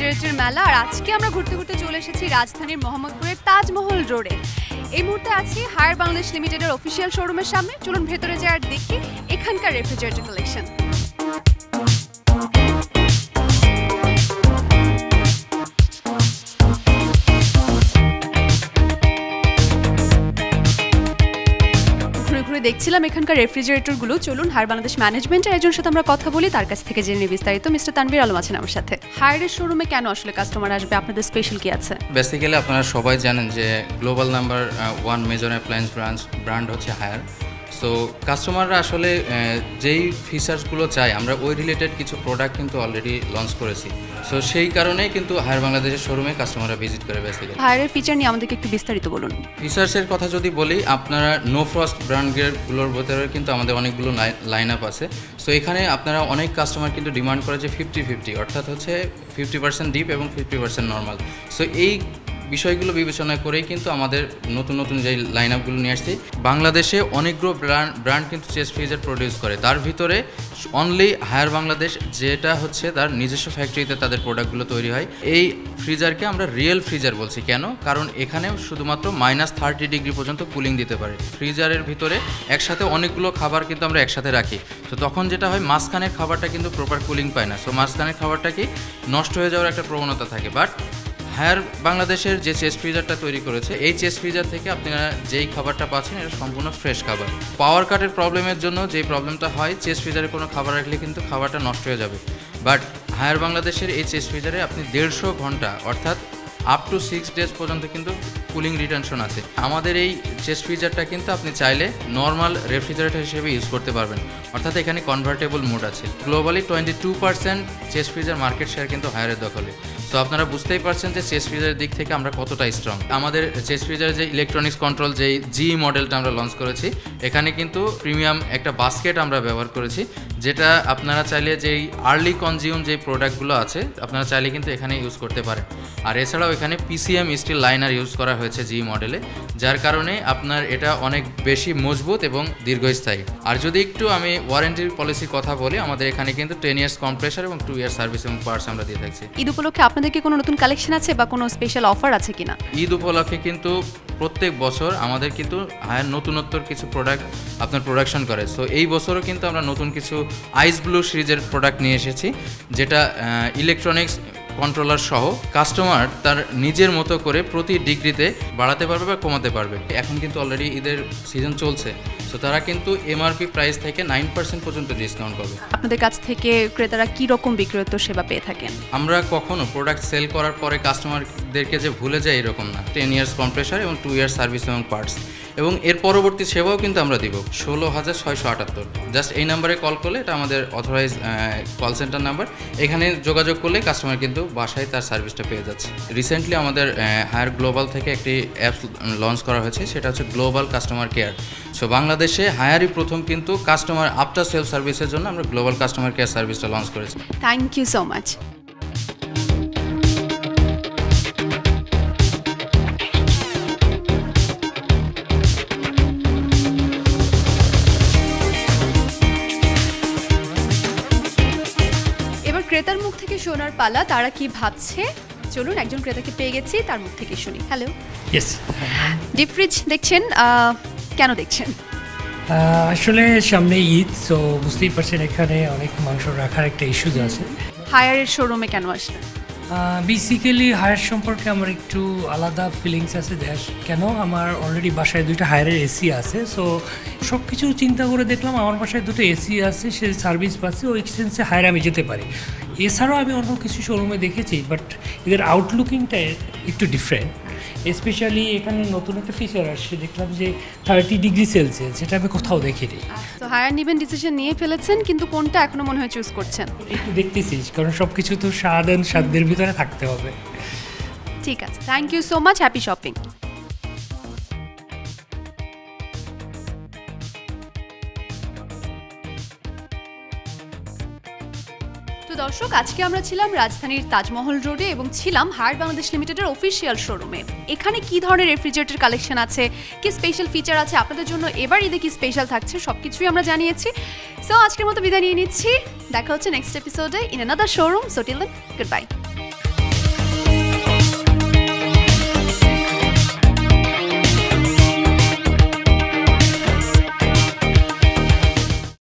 Refrigerator মেলা। আর আজকে আমরা ঘুরতে ঘুরতে চলে এসেছি রাজধানীর মোহাম্মদপুরের তাজমহল রোডে। এই মুহূর্তে আছি হায়ার বাংলাদেশ লিমিটেডের অফিসিয়াল শোরুমের সামনে। চলুন ভেতরে যাই আর দেখি এখানকার রেফ্রিজারেটর কালেকশন। দেখছিলাম এখানকার রেফ্রিজারেটরগুলো। চলুন হায়ার বাংলাদেশ ম্যানেজমেন্টের একজনের সাথে আমরা কথা বলি, তার কাছ থেকে জেনে বিস্তারিত। মিস্টার তানভীর আলম আছেন আমার সাথে। হায়ারের শোরুমে কেন আসলে কাস্টমার আসবে, আপনাদের স্পেশাল কি আছে? বেসিক্যালি আপনারা সবাই জানেন যে global number 1 major appliance brand হচ্ছে হায়ার। সো কাস্টমাররা আসলে যেই ফিচার্সগুলো চায় আমরা ওই রিলেটেড কিছু প্রোডাক্ট কিন্তু অলরেডি লঞ্চ করেছি। সো সেই কারণেই কিন্তু হায়ার বাংলাদেশের শোরুমে কাস্টমাররা ভিজিট করে। বেসিক্যালি হায়ারের ফিচার নিয়ে আমাদেরকে একটু বিস্তারিত বলুন। ফিচার্সের কথা যদি বলি, আপনারা নো ফ্রস্ট ব্র্যান্ডগুলোর ভিতরে কিন্তু আমাদের অনেকগুলো লাইন আপ আছে। সো এখানে আপনারা অনেক কাস্টমার কিন্তু ডিমান্ড করে যে 50-50, অর্থাৎ হচ্ছে 50% ডিপ এবং 50% নর্মাল। সো এই বিষয়গুলো বিবেচনা করেই কিন্তু আমাদের নতুন নতুন যে লাইন আপগুলো নিয়ে আসছি। বাংলাদেশে অনেকগুলো ব্র্যান্ড কিন্তু চেস্ট ফ্রিজার প্রডিউস করে, তার ভিতরে অনলি হায়ার বাংলাদেশ যেটা হচ্ছে তার নিজস্ব ফ্যাক্টরিতে তাদের প্রোডাক্টগুলো তৈরি হয়। এই ফ্রিজারকে আমরা রিয়েল ফ্রিজার বলছি। কেন? কারণ এখানে শুধুমাত্র -30 ডিগ্রি পর্যন্ত কুলিং দিতে পারে। ফ্রিজারের ভিতরে একসাথে অনেকগুলো খাবার কিন্তু আমরা একসাথে রাখি। তো তখন যেটা হয়, মাঝখানের খাবারটা কিন্তু প্রপার কুলিং পায় না। সো মাঝখানের খাবারটা কি নষ্ট হয়ে যাওয়ার একটা প্রবণতা থাকে। বাট হায়ার বাংলাদেশের যে চেস্ট ফ্রিজারটা তৈরি করেছে, এই চেস্ট ফ্রিজার থেকে আপনারা যেই খাবারটা পাচ্ছেন এটা সম্পূর্ণ ফ্রেশ খাবার। পাওয়ার কাটের প্রবলেমের জন্য যে প্রবলেমটা হয়, চেস্ট ফ্রিজারে কোনো খাবার রাখলে কিন্তু খাবারটা নষ্ট হয়ে যাবে। বাট হায়ার বাংলাদেশের এই চেস্ট ফ্রিজারে আপনি 150 ঘন্টা অর্থাৎ আপ টু 6 ডেজ পর্যন্ত কিন্তু কুলিং রিটেনশন আছে। আমাদের এই চেস্ট ফ্রিজারটা কিন্তু আপনি চাইলে নর্মাল রেফ্রিজারেটর হিসেবে ইউজ করতে পারবেন, অর্থাৎ এখানে কনভার্টেবল মোড আছে। Globally 22% chest freezer market share কিন্তু হায়ারের দখলে। তো আপনারা বুঝতেই পারছেন যে চেস্ট ফ্রিজারের দিক থেকে আমরা কতটা স্ট্রং। আমাদের চেস্ট ফ্রিজারের যে ইলেকট্রনিক্স কন্ট্রোল যেই জি মডেলটা আমরা লঞ্চ করেছি, এখানে কিন্তু প্রিমিয়াম একটা বাস্কেট আমরা ব্যবহার করেছি, যেটা আপনারা চাইলে যেই আর্লি কনজিউম যে প্রোডাক্টগুলো আছে আপনারা চাইলে কিন্তু এখানে ইউজ করতে পারেন। আর এছাড়াও এখানে পিসিএম স্টিল লাইনার ইউজ করা হয়েছে জি মডেলে, যার কারণে আপনার এটা অনেক বেশি মজবুত এবং দীর্ঘস্থায়ী। আর যদি একটু আমি ওয়ারেন্টির পলিসির কথা বলি, আমাদের এখানে কিন্তু 10 ইয়ার্স কম্প্রেসার এবং 2 ইয়ার সার্ভিস এবং পার্টস আমরা দিয়ে থাকছি। ঈদ উপলক্ষে আপনাদের কি কোনো নতুন কালেকশন আছে বা কোনো স্পেশাল অফার আছে কিনা? ঈদ উপলক্ষে কিন্তু প্রত্যেক বছর আমাদের কিন্তু হায়ার নতুনত্বর কিছু প্রোডাক্ট আপনার প্রোডাকশন করে। সো এই বছরও কিন্তু আমরা নতুন কিছু আইস ব্লু সিরিজের প্রোডাক্ট নিয়ে এসেছি, যেটা ইলেকট্রনিক্স কন্ট্রোলার সহ কাস্টমার তার নিজের মতো করে প্রতি ডিগ্রিতে বাড়াতে পারবে বা কমাতে পারবে। এখন কিন্তু অলরেডি ঈদের সিজন চলছে, সো তারা কিন্তু এমআরপি প্রাইস থেকে 9% পর্যন্ত ডিসকাউন্ট পাবে। আপনাদের কাছ থেকে ক্রেতারা কি রকম বিক্রয়োত্তর সেবা পেয়ে থাকেন? আমরা কখনো প্রোডাক্ট সেল করার পরে কাস্টমারদেরকে যে ভুলে যাই এরকম না। 10 ইয়ার্স কম্প্রেসার এবং 2 ইয়ার সার্ভিস এবং পার্টস, এবং এর পরবর্তী সেবাও কিন্তু আমরা দিব। 16,678 জাস্ট এই নাম্বারে কল করলে, এটা আমাদের অথরাইজ কল সেন্টার নাম্বার, এখানে যোগাযোগ করলে কাস্টমার কিন্তু বাসায় তার সার্ভিসটা পেয়ে যাচ্ছে। রিসেন্টলি আমাদের হায়ার গ্লোবাল থেকে একটি অ্যাপস লঞ্চ করা হয়েছে, সেটা হচ্ছে গ্লোবাল কাস্টমার কেয়ার। সো বাংলাদেশে হায়ারই প্রথম কিন্তু কাস্টমার আফটার সেল সার্ভিসের জন্য আমরা গ্লোবাল কাস্টমার কেয়ার সার্ভিসটা লঞ্চ করেছি। Thank you so much. ক্রেতার মুখ থেকে শোনার পালা, তারা কি ভাবছে। চলুন একজন ক্রেতাকে পেয়ে গেছি, তার মুখ থেকে শুনি। হ্যালো। ইয়েস। ডিপ ফ্রিজ দেখছেন, কেন দেখছেন? আসলে সামনে ঈদ, সো বুঝতেই পারছেন এখানে অনেক মাংস রাখার একটা ইস্যুজ আছে। হায়ারের শোরুমে কেন আসলেন? বেসিক্যালি হায়ার সম্পর্কে আমার একটু আলাদা ফিলিংস আছে। কেন, আমার অলরেডি বাসায় 2টা হায়ারের এসি আছে। সো সব কিছু চিন্তা করে দেখলাম আমার বাসায় 2টো এসি আছে, সে সার্ভিস পাচ্ছে, ওই সেন্সে হায়ার আমি যেতে পারি। এছাড়াও আমি অন্য কিছু শোরুমে দেখেছি, বাট এদের আউটলুকিংটা একটু ডিফারেন্ট। স্পেশালি এখানে নতুন একটা ফিচার আসছে, দেখলাম যে 30 ডিগ্রি সেলসিয়াস, যেটা আমি কোথাও দেখিনি। তো হায়ার নিবেন ডিসিশন নিয়ে ফেলেছেন, কিন্তু কোনটা এখনো মনে হয় চুজ করছেন? একটু দেখতেছি, কারণ সব কিছু তো সাধ্যের ভিতরে থাকতে হবে। ঠিক আছে, thank you so much, happy shopping. তো দর্শক, আজকে আমরা ছিলাম রাজধানীর তাজমহল রোডে এবং ছিলাম হায়ার বাংলাদেশ লিমিটেডের অফিসিয়াল শোরুমে। এখানে কি ধরনের রেফ্রিজারেটর কালেকশন আছে, কি স্পেশাল ফিচার আছে আপনাদের জন্য, এবার ঈদে কি স্পেশাল থাকছে, সবকিছুই আমরা জানিয়েছি। সো আজকের মতো বিদায় নিয়ে নিচ্ছি, দেখা হচ্ছে নেক্সট এপিসোডে in another showroom. So till then, good by.